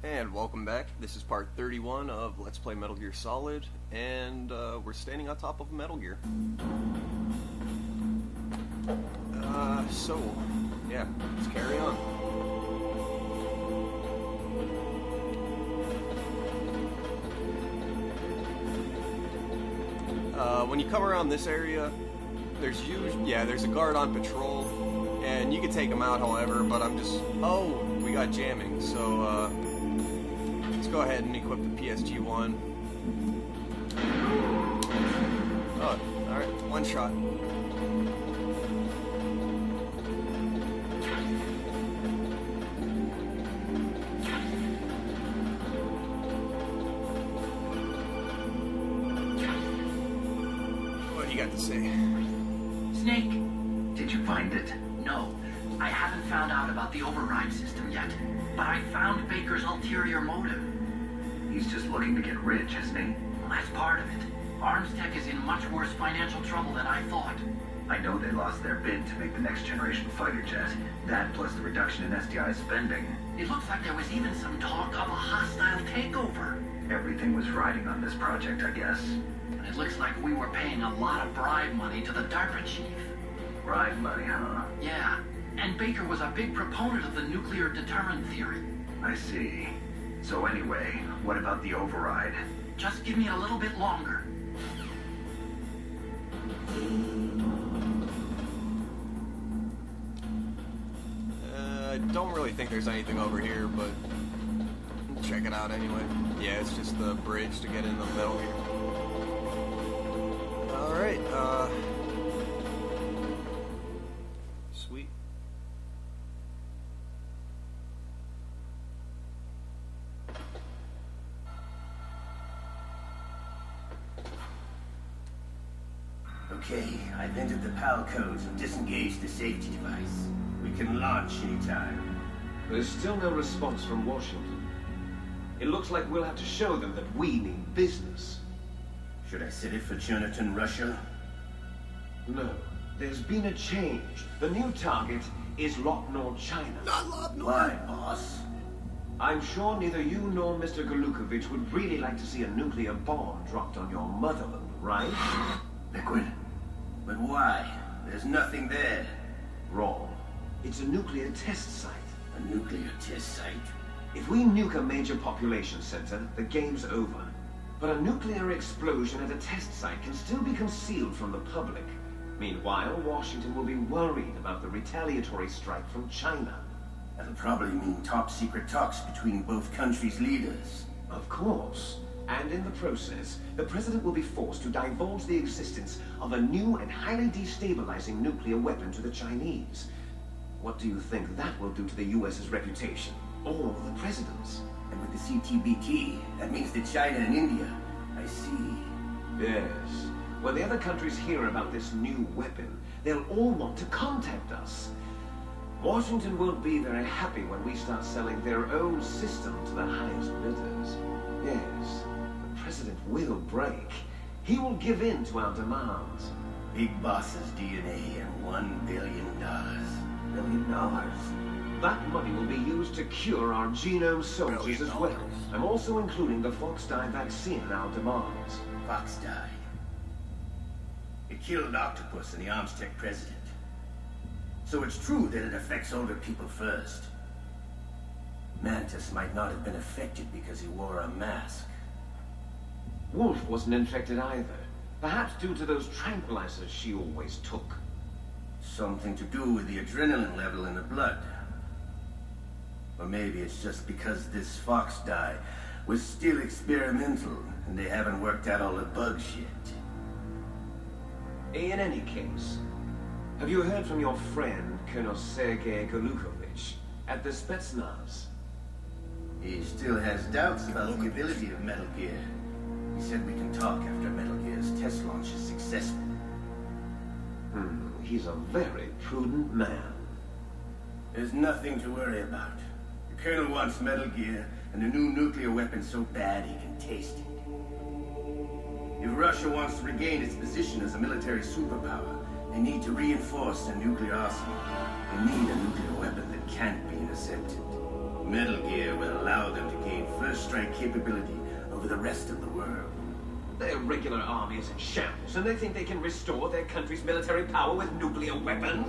And welcome back. This is part 31 of Let's Play Metal Gear Solid, and we're standing on top of Metal Gear. Yeah, let's carry on. When you come around this area, there's a guard on patrol, and you can take him out, however, but oh, we got jamming, so, let's go ahead and equip the PSG-1. Oh, alright, one shot. What do you got to say? Snake, did you find it? No, I haven't found out about the override system yet, but I found Baker's ulterior motive. He's just looking to get rich, isn't he? Well, that's part of it. Armstech is in much worse financial trouble than I thought. I know they lost their bid to make the next generation fighter jet. That plus the reduction in SDI spending. It looks like there was even some talk of a hostile takeover. Everything was riding on this project, I guess. And it looks like we were paying a lot of bribe money to the DARPA chief. Bribe money, huh? Yeah, and Baker was a big proponent of the nuclear deterrent theory. I see. So anyway, what about the override? Just give me a little bit longer. I don't really think there's anything over here, but check it out anyway. Yeah, it's just the bridge to get into Metal Gear. Alright, sweet. Okay, I've entered the PAL codes and disengaged the safety device. We can launch anytime. There's still no response from Washington. It looks like we'll have to show them that we mean business. Should I set it for Jonathan, Russia? No, there's been a change. The new target is Locknor, China. Not Locknor! Why, boss? I'm sure neither you nor Mr. Galukovich would really like to see a nuclear bomb dropped on your motherland, right? Liquid? But why? There's nothing there. Wrong. It's a nuclear test site. A nuclear test site? If we nuke a major population center, the game's over. But a nuclear explosion at a test site can still be concealed from the public. Meanwhile, Washington will be worried about the retaliatory strike from China. That'll probably mean top-secret talks between both countries' leaders. Of course. And in the process, the president will be forced to divulge the existence of a new and highly destabilizing nuclear weapon to the Chinese. What do you think that will do to the US's reputation? Or the president's? And with the CTBT, that means that China and India. I see. Yes. When the other countries hear about this new weapon, they'll all want to contact us. Washington won't be very happy when we start selling their own system to the highest bidders. Yes, the president will break. He will give in to our demands. Big boss's DNA and $1 billion. $1 billion. That money will be used to cure our genome soldiers as well. I'm also including the Fox-Die vaccine in our demands. Fox-Die. It killed Octopus and the Armstech president. So it's true that it affects older people first. Mantis might not have been affected because he wore a mask. Wolf wasn't infected either. Perhaps due to those tranquilizers she always took. Something to do with the adrenaline level in the blood. Or maybe it's just because this Fox-Die was still experimental and they haven't worked out all the bugs yet. In any case, have you heard from your friend, Colonel Sergei Galukovich, at the Spetsnaz? He still has doubts about the ability of Metal Gear. He said we can talk after Metal Gear's test launch is successful. He's a very prudent man. There's nothing to worry about. The Colonel wants Metal Gear and a new nuclear weapon so bad he can taste it. If Russia wants to regain its position as a military superpower, they need to reinforce their nuclear arsenal. They need a nuclear weapon that can't be intercepted. Metal Gear will allow them to gain first strike capability over the rest of the world. Their regular army is in shambles, and they think they can restore their country's military power with nuclear weapons?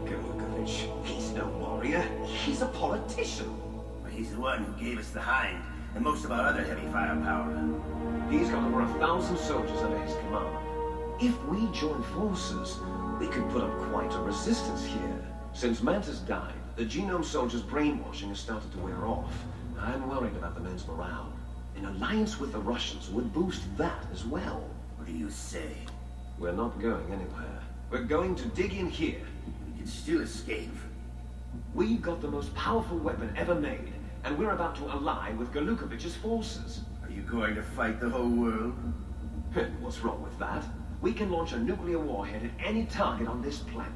Golukovich, he's no warrior. He's a politician. But he's the one who gave us the Hind and most of our other heavy firepower. He's got over 1,000 soldiers under his command. If we join forces, we could put up quite a resistance here. Since Mantis died, the Genome soldiers' brainwashing has started to wear off. I'm worried about the men's morale. An alliance with the Russians would boost that as well. What do you say? We're not going anywhere. We're going to dig in here. We can still escape. We've got the most powerful weapon ever made, and we're about to ally with Golukovich's forces. Are you going to fight the whole world? What's wrong with that? We can launch a nuclear warhead at any target on this planet.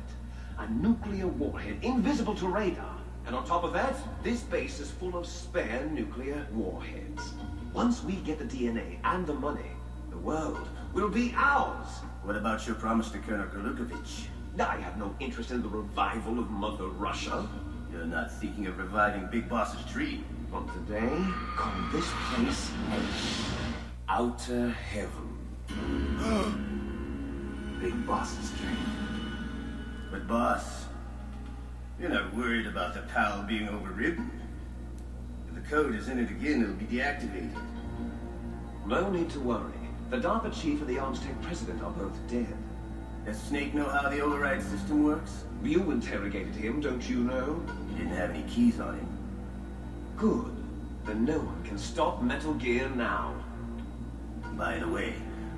A nuclear warhead invisible to radar. And on top of that, this base is full of spare nuclear warheads. Once we get the DNA and the money, the world will be ours. What about your promise to Colonel Golukovich? I have no interest in the revival of Mother Russia. You're not thinking of reviving Big Boss's dream. From today, call this place Outer Heaven. Big Boss's dream. But boss, you're not worried about the PAL being overridden? If the code is in it again, it'll be deactivated. No need to worry. The DARPA chief and the Arms Tech president are both dead. Does Snake know how the override system works? You interrogated him, don't you know? He didn't have any keys on him. Good. Then no one can stop Metal Gear now. By the way,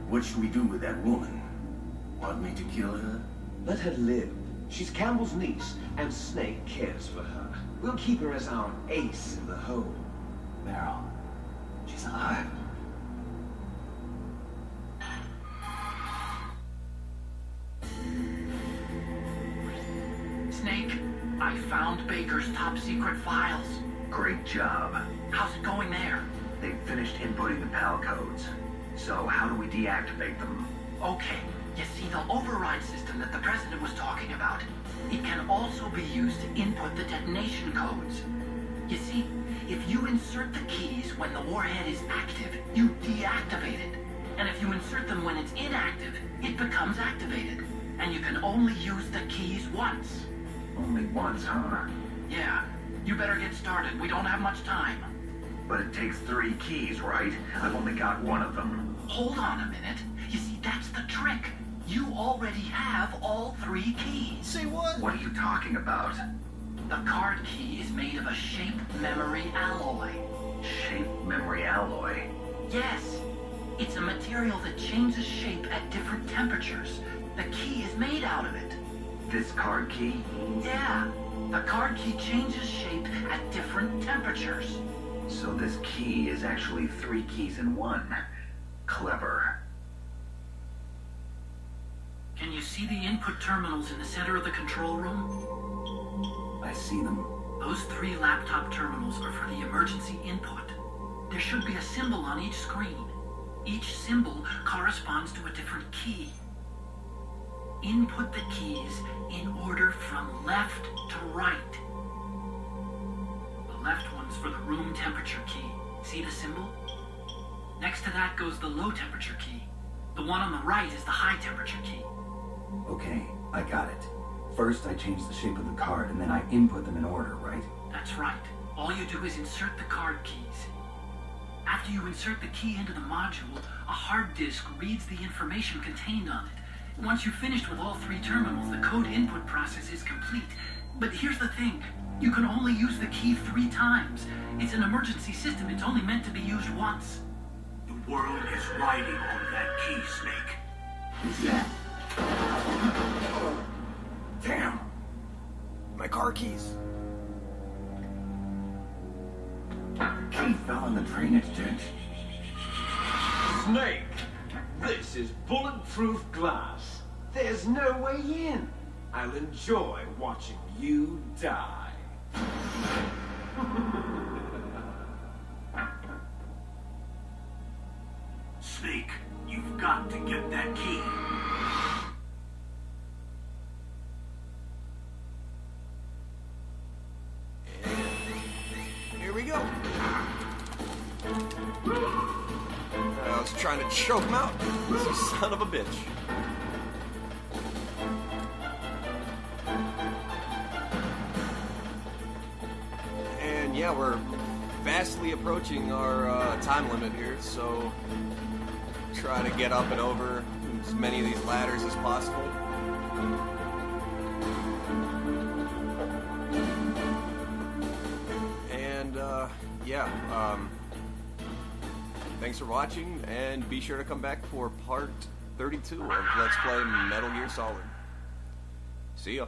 what should we do with that woman? Want me to kill her? Let her live. She's Campbell's niece, and Snake cares for her. We'll keep her as our ace in the hole. Meryl, she's alive. Snake, I found Baker's top secret files. Great job. How's it going there? They've finished inputting the PAL codes. So how do we deactivate them? Okay, you see the override system that the president was talking about? It can also be used to input the detonation codes. You see, if you insert the keys when the warhead is active, you deactivate it. And if you insert them when it's inactive, it becomes activated. And you can only use the keys once. Only once, huh? Yeah, you better get started. We don't have much time. But it takes 3 keys, right? I've only got one of them. Hold on a minute. You see, that's the trick. You already have all 3 keys. Say what? What are you talking about? The card key is made of a shape memory alloy. Shape memory alloy? Yes. It's a material that changes shape at different temperatures. The key is made out of it. This card key? Yeah. The card key changes shape at different temperatures. So this key is actually 3 keys in one. Clever. Can you see the input terminals in the center of the control room? I see them. Those 3 laptop terminals are for the emergency input. There should be a symbol on each screen. Each symbol corresponds to a different key. Input the keys in order from left to right. The left one's for the room temperature key. See the symbol? Next to that goes the low temperature key. The one on the right is the high temperature key. Okay, I got it. First, I change the shape of the card, and then I input them in order, right? That's right. All you do is insert the card keys. After you insert the key into the module, a hard disk reads the information contained on it. Once you've finished with all 3 terminals, the code input process is complete. But here's the thing. You can only use the key 3 times. It's an emergency system. It's only meant to be used once. The world is riding on that key, Snake. Who's that? Damn. My car keys. Key fell on the drainage ditch. Snake! This is bulletproof glass. There's no way in. I'll enjoy watching you die. Snake, you've got to get that key. go. I was trying to choke him out. You son of a bitch. And yeah, we're vastly approaching our time limit here, so try to get up and over as many of these ladders as possible. And thanks for watching, and be sure to come back for part 32 of Let's Play Metal Gear Solid. See ya.